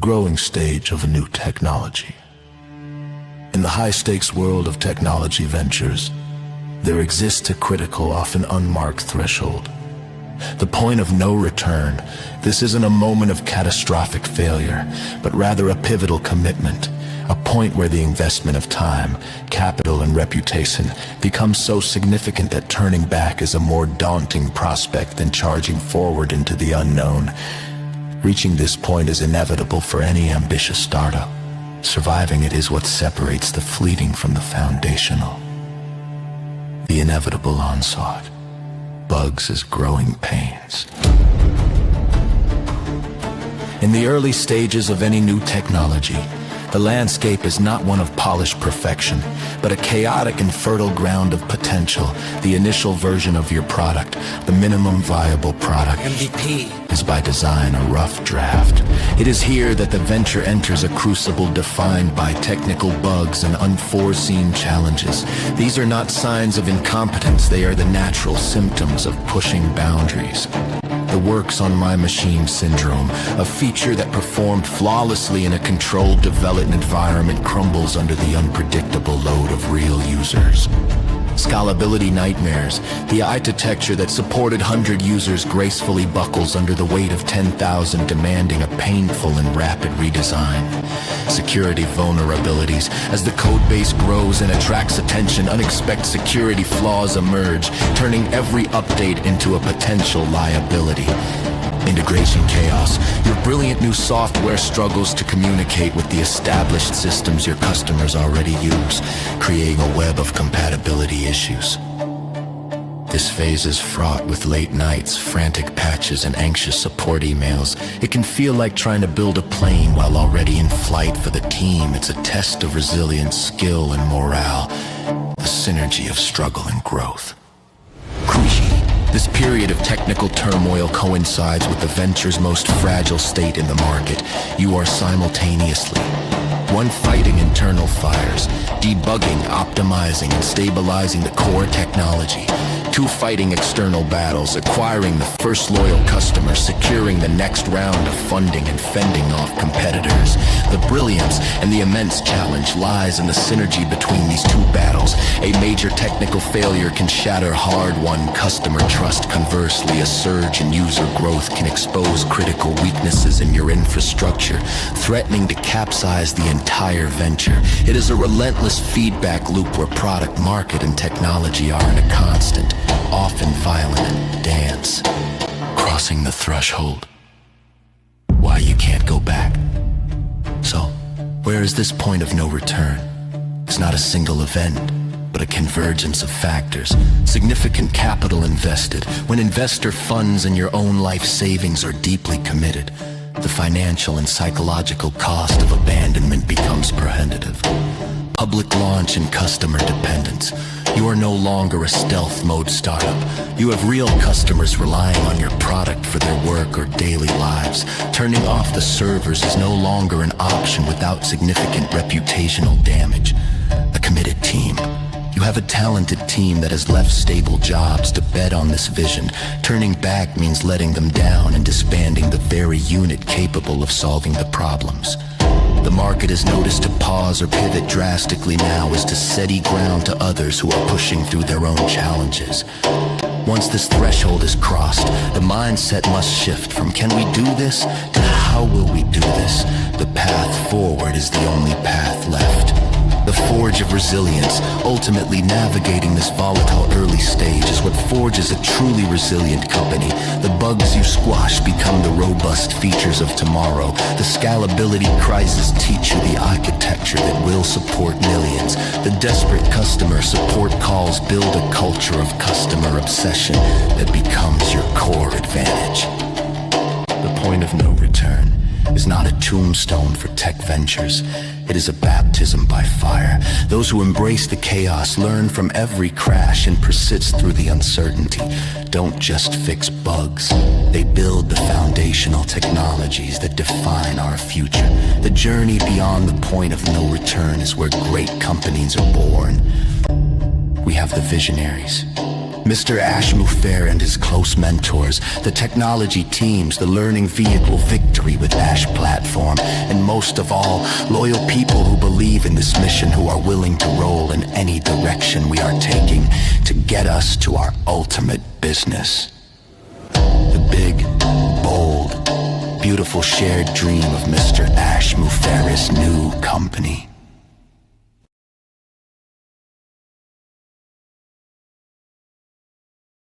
growing stage of a new technology. In the high-stakes world of technology ventures, there exists a critical, often unmarked threshold. The point of no return. This isn't a moment of catastrophic failure, but rather a pivotal commitment, a point where the investment of time, capital, and reputation becomes so significant that turning back is a more daunting prospect than charging forward into the unknown. Reaching this point is inevitable for any ambitious startup. Surviving it is what separates the fleeting from the foundational. The inevitable onslaught. Bugs as growing pains. In the early stages of any new technology, the landscape is not one of polished perfection, but a chaotic and fertile ground of potential. The initial version of your product, the minimum viable product, MVP, is by design a rough draft. It is here that the venture enters a crucible defined by technical bugs and unforeseen challenges. These are not signs of incompetence, they are the natural symptoms of pushing boundaries. The works on my machine syndrome, a feature that performed flawlessly in a controlled development environment, crumbles under the unpredictable load of real users. Scalability nightmares. The architecture that supported 100 users gracefully buckles under the weight of 10,000, demanding a painful and rapid redesign. Security vulnerabilities. As the code base grows and attracts attention, unexpected security flaws emerge, turning every update into a potential liability. Integration chaos. Your brilliant new software struggles to communicate with the established systems your customers already use, creating a web of compatibility issues. This phase is fraught with late nights, frantic patches, and anxious support emails. It can feel like trying to build a plane while already in flight. For the team, it's a test of resilience, skill, and morale, the synergy of struggle and growth. Crucial. This period of technical turmoil coincides with the venture's most fragile state in the market. You are simultaneously one, fighting internal fires, debugging, optimizing, and stabilizing the core technology. Two, fighting external battles, acquiring the first loyal customer, securing the next round of funding, and fending off competitors. The brilliance and the immense challenge lies in the synergy between these two battles. A major technical failure can shatter hard-won customer trust. Conversely, a surge in user growth can expose critical weaknesses in your infrastructure, threatening to capsize the entire venture. It is a relentless feedback loop where product, market, and technology are in a constant, often violent dance, crossing the threshold. Why you can't go back? So, where is this point of no return? It's not a single event, but a convergence of factors. Significant capital invested. When investor funds and your own life savings are deeply committed, the financial and psychological cost of abandonment becomes prohibitive. Public launch and customer dependence. You are no longer a stealth mode startup. You have real customers relying on your product for their work or daily lives. Turning off the servers is no longer an option without significant reputational damage. A committed team. You have a talented team that has left stable jobs to bet on this vision. Turning back means letting them down and disbanding the very unit capable of solving the problems. The market is noticed to pause or pivot drastically now as to steady ground to others who are pushing through their own challenges. Once this threshold is crossed, the mindset must shift from "can we do this?" to "how will we do this?" The path forward is the only path left. The forge of resilience, ultimately navigating this volatile early stage, is what forges a truly resilient company. The bugs you squash become the robust features of tomorrow. The scalability crisis teach you the architecture that will support millions. The desperate customer support calls build a culture of customer obsession that becomes your core advantage. The point of no return is not a tombstone for tech ventures. It is a baptism by fire. Those who embrace the chaos, learn from every crash, and persist through the uncertainty don't just fix bugs. They build the foundational technologies that define our future. The journey beyond the point of no return is where great companies are born. We have the visionaries, Mr. Ash Mufair and his close mentors, the technology teams, the learning vehicle Victory with Ash Platform, and most of all, loyal people who believe in this mission, who are willing to roll in any direction we are taking to get us to our ultimate business. The big, bold, beautiful shared dream of Mr. Ash Mufaris' new company.